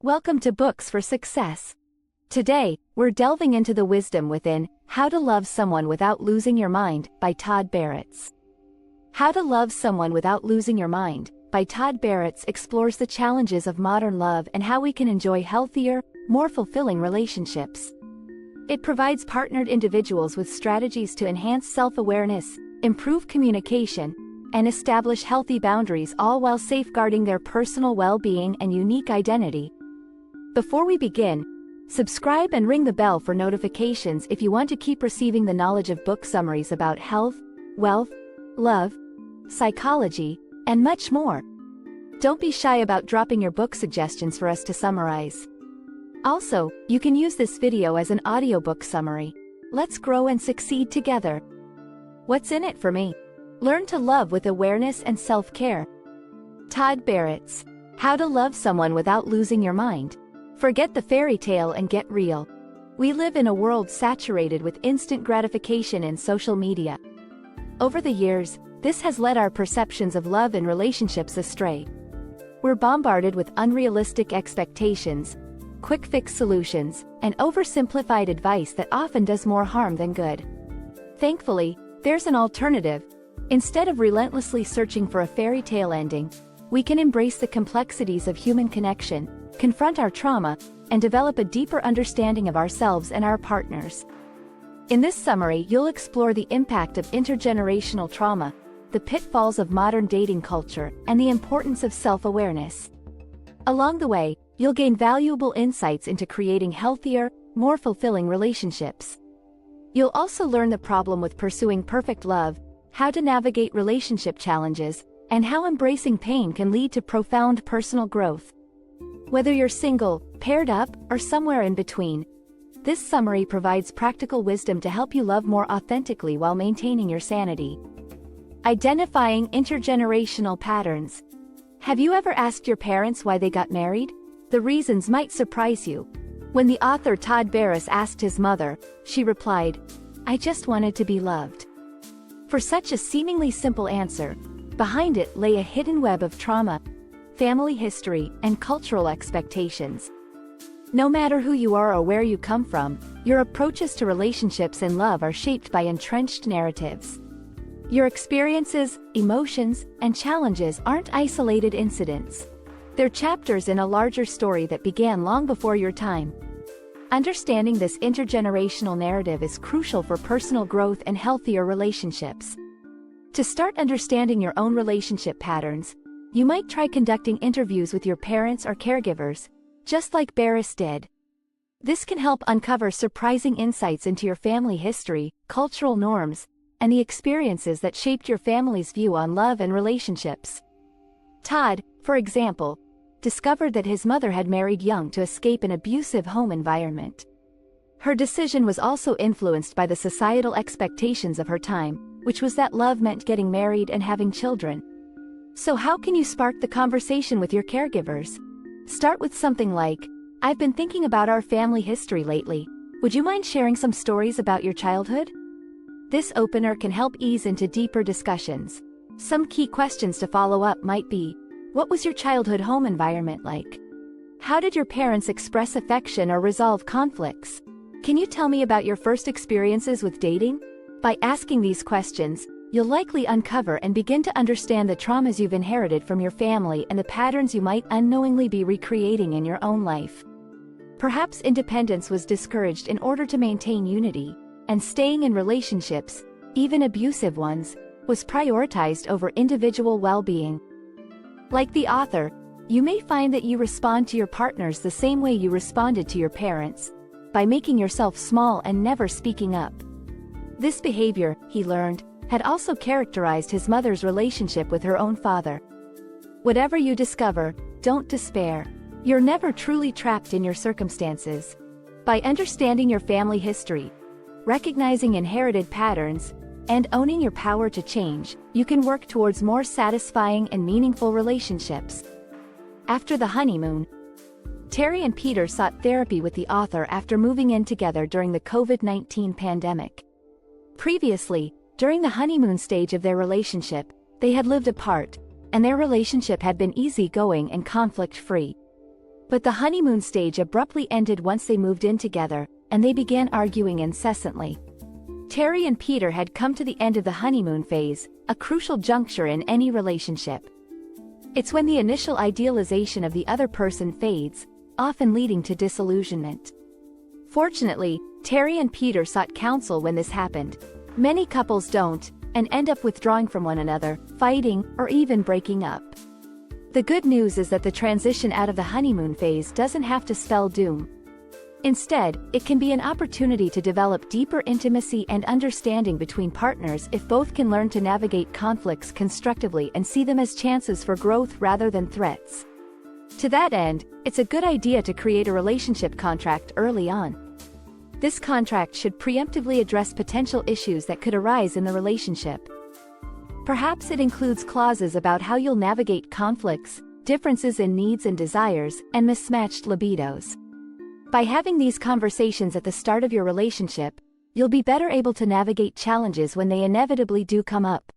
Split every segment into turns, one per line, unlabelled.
Welcome to Books for Success. Today, we're delving into the wisdom within How to Love Someone Without Losing Your Mind by Todd Baratz. How to Love Someone Without Losing Your Mind by Todd Baratz explores the challenges of modern love and how we can enjoy healthier, more fulfilling relationships. It provides partnered individuals with strategies to enhance self-awareness, improve communication, and establish healthy boundaries, all while safeguarding their personal well-being and unique identity. Before we begin, subscribe and ring the bell for notifications if you want to keep receiving the knowledge of book summaries about health, wealth, love, psychology, and much more. Don't be shy about dropping your book suggestions for us to summarize. Also, you can use this video as an audiobook summary. Let's grow and succeed together. What's in it for me? Learn to love with awareness and self-care. Todd Baratz. How to Love Someone Without Losing Your Mind. Forget the fairy tale and get real. We live in a world saturated with instant gratification and social media. Over the years, this has led our perceptions of love and relationships astray. We're bombarded with unrealistic expectations, quick-fix solutions, and oversimplified advice that often does more harm than good. Thankfully, there's an alternative. Instead of relentlessly searching for a fairy tale ending, we can embrace the complexities of human connection, confront our trauma, and develop a deeper understanding of ourselves and our partners. In this summary, you'll explore the impact of intergenerational trauma, the pitfalls of modern dating culture, and the importance of self-awareness. Along the way, you'll gain valuable insights into creating healthier, more fulfilling relationships. You'll also learn the problem with pursuing perfect love, how to navigate relationship challenges, and how embracing pain can lead to profound personal growth. Whether you're single, paired up, or somewhere in between, this summary provides practical wisdom to help you love more authentically while maintaining your sanity. Identifying intergenerational patterns. Have you ever asked your parents why they got married? The reasons might surprise you. When the author Todd Baratz asked his mother, she replied, "I just wanted to be loved." For such a seemingly simple answer, behind it lay a hidden web of trauma, family history, and cultural expectations. No matter who you are or where you come from, your approaches to relationships and love are shaped by entrenched narratives. Your experiences, emotions, and challenges aren't isolated incidents. They're chapters in a larger story that began long before your time. Understanding this intergenerational narrative is crucial for personal growth and healthier relationships. To start understanding your own relationship patterns, you might try conducting interviews with your parents or caregivers, just like Baratz did. This can help uncover surprising insights into your family history, cultural norms, and the experiences that shaped your family's view on love and relationships. Todd, for example, discovered that his mother had married young to escape an abusive home environment. Her decision was also influenced by the societal expectations of her time, which was that love meant getting married and having children. So how can you spark the conversation with your caregivers? Start with something like, "I've been thinking about our family history lately. Would you mind sharing some stories about your childhood?" This opener can help ease into deeper discussions. Some key questions to follow up might be, what was your childhood home environment like? How did your parents express affection or resolve conflicts? Can you tell me about your first experiences with dating? By asking these questions, you'll likely uncover and begin to understand the traumas you've inherited from your family and the patterns you might unknowingly be recreating in your own life. Perhaps independence was discouraged in order to maintain unity, and staying in relationships, even abusive ones, was prioritized over individual well-being. Like the author, you may find that you respond to your partners the same way you responded to your parents, by making yourself small and never speaking up. This behavior, he learned, had also characterized his mother's relationship with her own father. Whatever you discover, don't despair. You're never truly trapped in your circumstances. By understanding your family history, recognizing inherited patterns, and owning your power to change, you can work towards more satisfying and meaningful relationships. After the honeymoon, Terry and Peter sought therapy with the author after moving in together during the COVID-19 pandemic. Previously, during the honeymoon stage of their relationship, they had lived apart, and their relationship had been easygoing and conflict-free. But the honeymoon stage abruptly ended once they moved in together, and they began arguing incessantly. Terry and Peter had come to the end of the honeymoon phase, a crucial juncture in any relationship. It's when the initial idealization of the other person fades, often leading to disillusionment. Fortunately, Terry and Peter sought counsel when this happened. Many couples don't, and end up withdrawing from one another, fighting, or even breaking up. The good news is that the transition out of the honeymoon phase doesn't have to spell doom. Instead, it can be an opportunity to develop deeper intimacy and understanding between partners if both can learn to navigate conflicts constructively and see them as chances for growth rather than threats. To that end, it's a good idea to create a relationship contract early on. This contract should preemptively address potential issues that could arise in the relationship. Perhaps it includes clauses about how you'll navigate conflicts, differences in needs and desires, and mismatched libidos. By having these conversations at the start of your relationship, you'll be better able to navigate challenges when they inevitably do come up.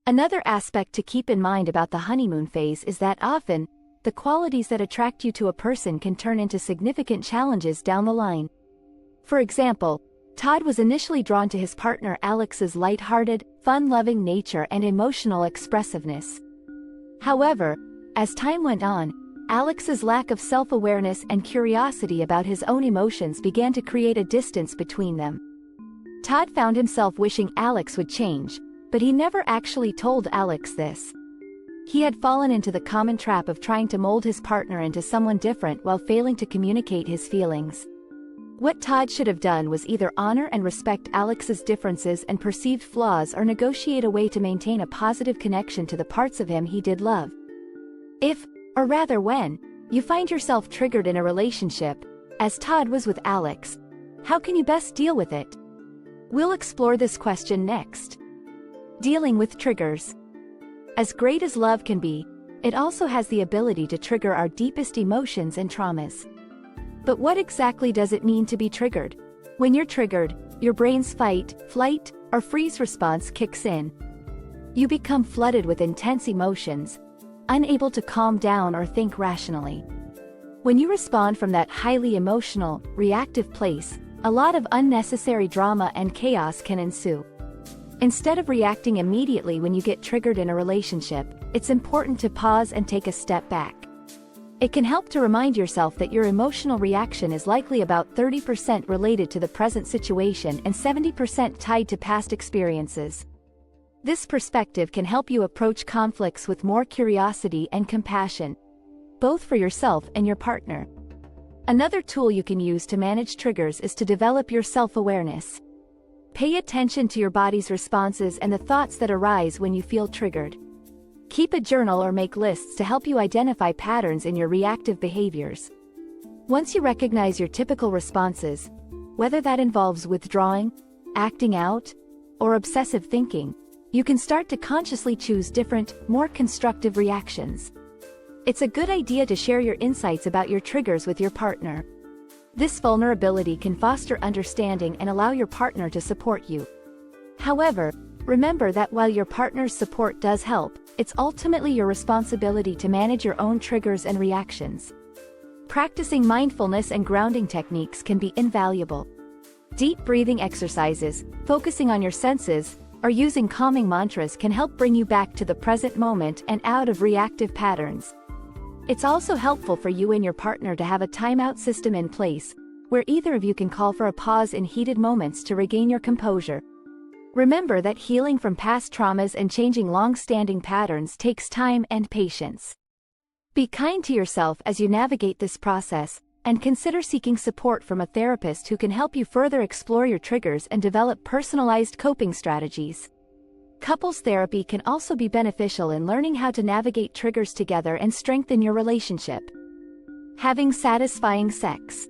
Another aspect to keep in mind about the honeymoon phase is that often, the qualities that attract you to a person can turn into significant challenges down the line. For example, Todd was initially drawn to his partner Alex's lighthearted, fun-loving nature and emotional expressiveness. However, as time went on, Alex's lack of self-awareness and curiosity about his own emotions began to create a distance between them. Todd found himself wishing Alex would change, but he never actually told Alex this. He had fallen into the common trap of trying to mold his partner into someone different while failing to communicate his feelings. What Todd should have done was either honor and respect Alex's differences and perceived flaws or negotiate a way to maintain a positive connection to the parts of him he did love. If, or rather when, you find yourself triggered in a relationship, as Todd was with Alex, how can you best deal with it? We'll explore this question next. Dealing with triggers. As great as love can be, it also has the ability to trigger our deepest emotions and traumas. But what exactly does it mean to be triggered? When you're triggered, your brain's fight, flight, or freeze response kicks in. You become flooded with intense emotions, unable to calm down or think rationally. When you respond from that highly emotional, reactive place, a lot of unnecessary drama and chaos can ensue. Instead of reacting immediately when you get triggered in a relationship, it's important to pause and take a step back. It can help to remind yourself that your emotional reaction is likely about 30% related to the present situation and 70% tied to past experiences. This perspective can help you approach conflicts with more curiosity and compassion, both for yourself and your partner. Another tool you can use to manage triggers is to develop your self-awareness. Pay attention to your body's responses and the thoughts that arise when you feel triggered. Keep a journal or make lists to help you identify patterns in your reactive behaviors. Once you recognize your typical responses, whether that involves withdrawing, acting out, or obsessive thinking, you can start to consciously choose different, more constructive reactions. It's a good idea to share your insights about your triggers with your partner. This vulnerability can foster understanding and allow your partner to support you. However, remember that while your partner's support does help, it's ultimately your responsibility to manage your own triggers and reactions. Practicing mindfulness and grounding techniques can be invaluable. Deep breathing exercises, focusing on your senses, or using calming mantras can help bring you back to the present moment and out of reactive patterns. It's also helpful for you and your partner to have a timeout system in place, where either of you can call for a pause in heated moments to regain your composure. Remember that healing from past traumas and changing long-standing patterns takes time and patience. Be kind to yourself as you navigate this process, and consider seeking support from a therapist who can help you further explore your triggers and develop personalized coping strategies. Couples therapy can also be beneficial in learning how to navigate triggers together and strengthen your relationship. Having satisfying sex.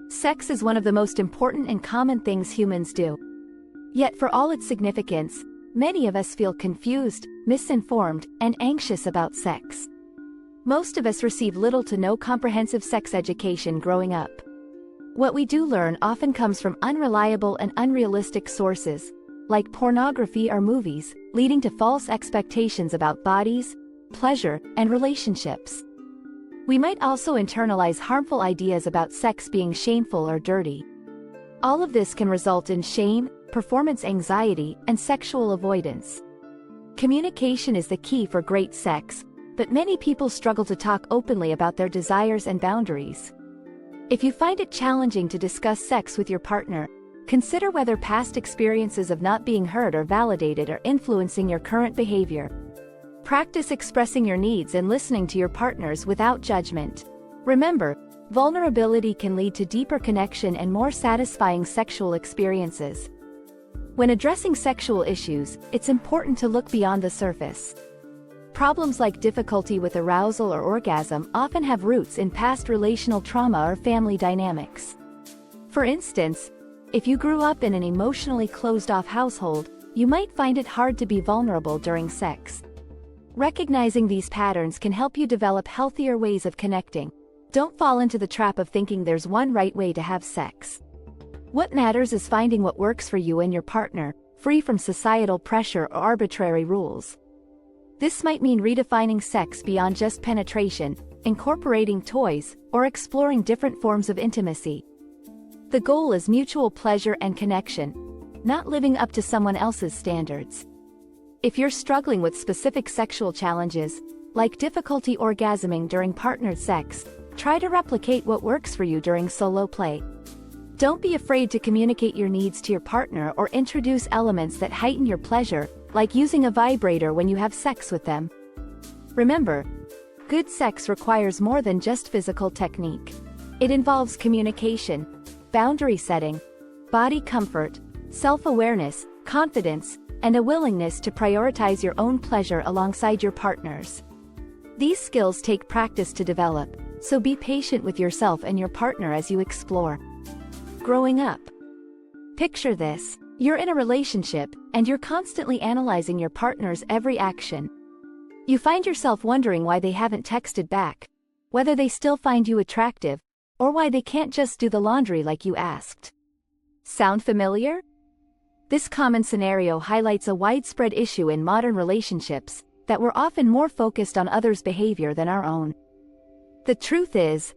Sex is one of the most important and common things humans do. Yet for all its significance, many of us feel confused, misinformed, and anxious about sex. Most of us receive little to no comprehensive sex education growing up. What we do learn often comes from unreliable and unrealistic sources, like pornography or movies, leading to false expectations about bodies, pleasure, and relationships. We might also internalize harmful ideas about sex being shameful or dirty. All of this can result in shame, performance anxiety, and sexual avoidance. Communication is the key for great sex, but many people struggle to talk openly about their desires and boundaries. If you find it challenging to discuss sex with your partner, consider whether past experiences of not being heard or validated are influencing your current behavior. Practice expressing your needs and listening to your partners without judgment. Remember, vulnerability can lead to deeper connection and more satisfying sexual experiences. When addressing sexual issues, it's important to look beyond the surface. Problems like difficulty with arousal or orgasm often have roots in past relational trauma or family dynamics. For instance, if you grew up in an emotionally closed-off household, you might find it hard to be vulnerable during sex. Recognizing these patterns can help you develop healthier ways of connecting. Don't fall into the trap of thinking there's one right way to have sex. What matters is finding what works for you and your partner, free from societal pressure or arbitrary rules. This might mean redefining sex beyond just penetration, incorporating toys, or exploring different forms of intimacy. The goal is mutual pleasure and connection, not living up to someone else's standards. If you're struggling with specific sexual challenges, like difficulty orgasming during partnered sex, try to replicate what works for you during solo play. Don't be afraid to communicate your needs to your partner or introduce elements that heighten your pleasure, like using a vibrator when you have sex with them. Remember, good sex requires more than just physical technique. It involves communication, boundary setting, body comfort, self-awareness, confidence, and a willingness to prioritize your own pleasure alongside your partner's. These skills take practice to develop, so be patient with yourself and your partner as you explore. Growing up. Picture this. You're in a relationship, and you're constantly analyzing your partner's every action. You find yourself wondering why they haven't texted back, whether they still find you attractive, or why they can't just do the laundry like you asked. Sound familiar? This common scenario highlights a widespread issue in modern relationships, that we're often more focused on others' behavior than our own. The truth is,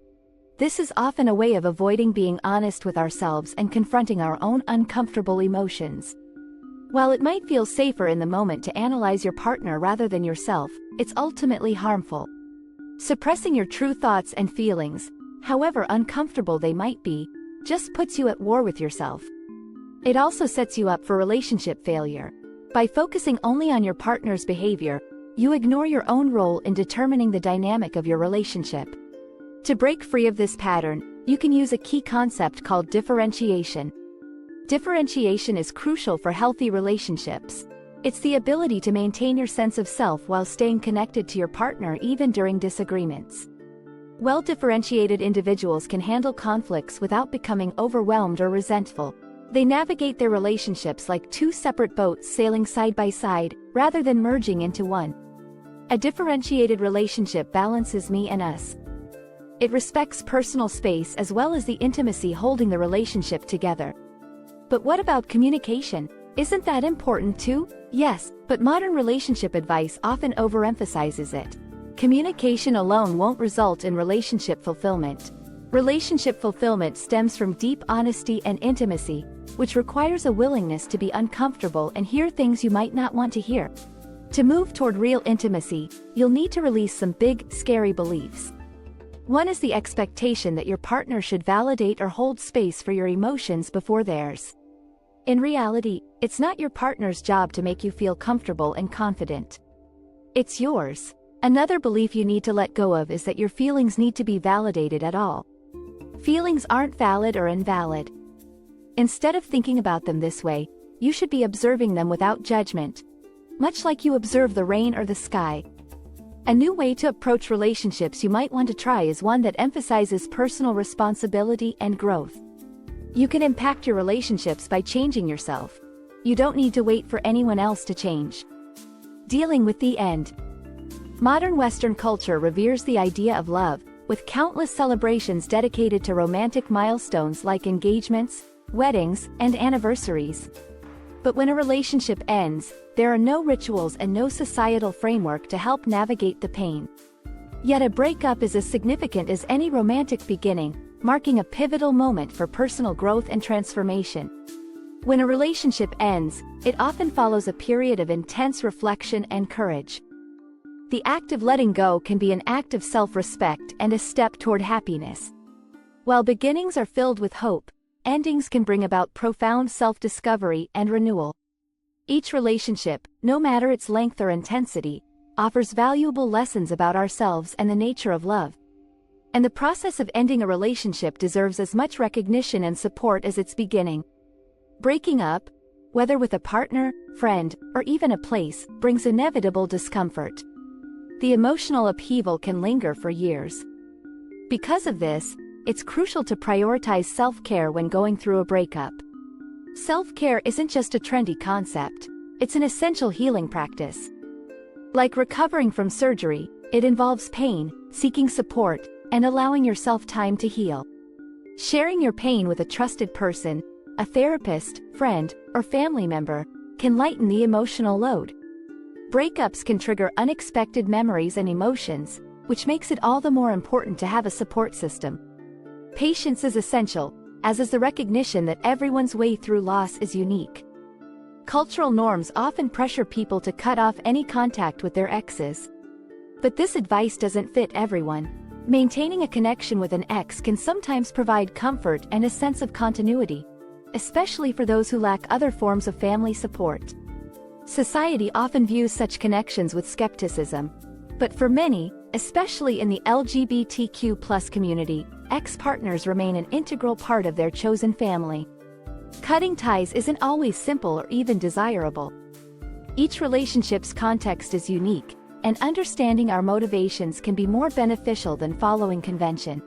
this is often a way of avoiding being honest with ourselves and confronting our own uncomfortable emotions. While it might feel safer in the moment to analyze your partner rather than yourself, it's ultimately harmful. Suppressing your true thoughts and feelings, however uncomfortable they might be, just puts you at war with yourself. It also sets you up for relationship failure. By focusing only on your partner's behavior, you ignore your own role in determining the dynamic of your relationship. To break free of this pattern, you can use a key concept called differentiation. Differentiation is crucial for healthy relationships. It's the ability to maintain your sense of self while staying connected to your partner even during disagreements. Well-differentiated individuals can handle conflicts without becoming overwhelmed or resentful. They navigate their relationships like two separate boats sailing side by side, rather than merging into one. A differentiated relationship balances me and us. It respects personal space as well as the intimacy holding the relationship together. But what about communication? Isn't that important too? Yes, but modern relationship advice often overemphasizes it. Communication alone won't result in relationship fulfillment. Relationship fulfillment stems from deep honesty and intimacy, which requires a willingness to be uncomfortable and hear things you might not want to hear. To move toward real intimacy, you'll need to release some big, scary beliefs. One is the expectation that your partner should validate or hold space for your emotions before theirs. In reality, it's not your partner's job to make you feel comfortable and confident. It's yours. Another belief you need to let go of is that your feelings need to be validated at all. Feelings aren't valid or invalid. Instead of thinking about them this way, you should be observing them without judgment, much like you observe the rain or the sky. A new way to approach relationships you might want to try is one that emphasizes personal responsibility and growth. You can impact your relationships by changing yourself. You don't need to wait for anyone else to change. Dealing with the end. Modern Western culture reveres the idea of love, with countless celebrations dedicated to romantic milestones like engagements, weddings, and anniversaries. But when a relationship ends, there are no rituals and no societal framework to help navigate the pain. Yet a breakup is as significant as any romantic beginning, marking a pivotal moment for personal growth and transformation. When a relationship ends, it often follows a period of intense reflection and courage. The act of letting go can be an act of self-respect and a step toward happiness. While beginnings are filled with hope, endings can bring about profound self-discovery and renewal. Each relationship, no matter its length or intensity, offers valuable lessons about ourselves and the nature of love. And the process of ending a relationship deserves as much recognition and support as its beginning. Breaking up, whether with a partner, friend, or even a place, brings inevitable discomfort. The emotional upheaval can linger for years. Because of this, it's crucial to prioritize self-care when going through a breakup. Self-care isn't just a trendy concept, it's an essential healing practice. Like recovering from surgery, it involves pain, seeking support, and allowing yourself time to heal. Sharing your pain with a trusted person, a therapist, friend, or family member, can lighten the emotional load. Breakups can trigger unexpected memories and emotions, which makes it all the more important to have a support system. Patience is essential, as is the recognition that everyone's way through loss is unique. Cultural norms often pressure people to cut off any contact with their exes. But this advice doesn't fit everyone. Maintaining a connection with an ex can sometimes provide comfort and a sense of continuity, especially for those who lack other forms of family support. Society often views such connections with skepticism. But for many, especially in the LGBTQ+ community, ex-partners remain an integral part of their chosen family. Cutting ties isn't always simple or even desirable. Each relationship's context is unique, and understanding our motivations can be more beneficial than following convention.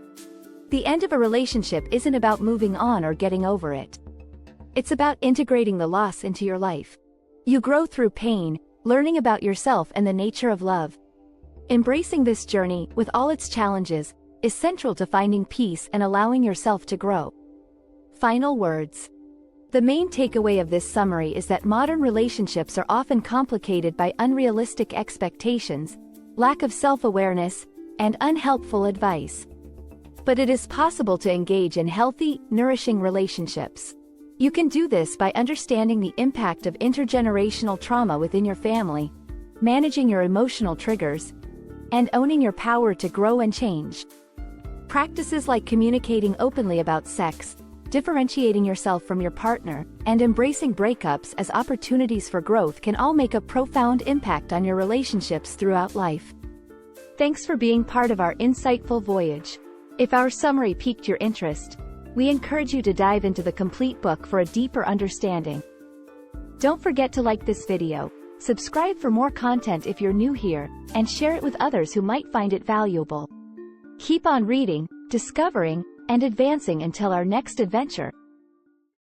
The end of a relationship isn't about moving on or getting over it. It's about integrating the loss into your life. You grow through pain, learning about yourself and the nature of love. Embracing this journey, with all its challenges, is central to finding peace and allowing yourself to grow. Final words. The main takeaway of this summary is that modern relationships are often complicated by unrealistic expectations, lack of self-awareness, and unhelpful advice. But it is possible to engage in healthy, nourishing relationships. You can do this by understanding the impact of intergenerational trauma within your family, managing your emotional triggers, and owning your power to grow and change. Practices like communicating openly about sex, differentiating yourself from your partner, and embracing breakups as opportunities for growth can all make a profound impact on your relationships throughout life. Thanks for being part of our insightful voyage. If our summary piqued your interest, we encourage you to dive into the complete book for a deeper understanding. Don't forget to like this video, subscribe for more content if you're new here, and share it with others who might find it valuable. Keep on reading, discovering, and advancing until our next adventure.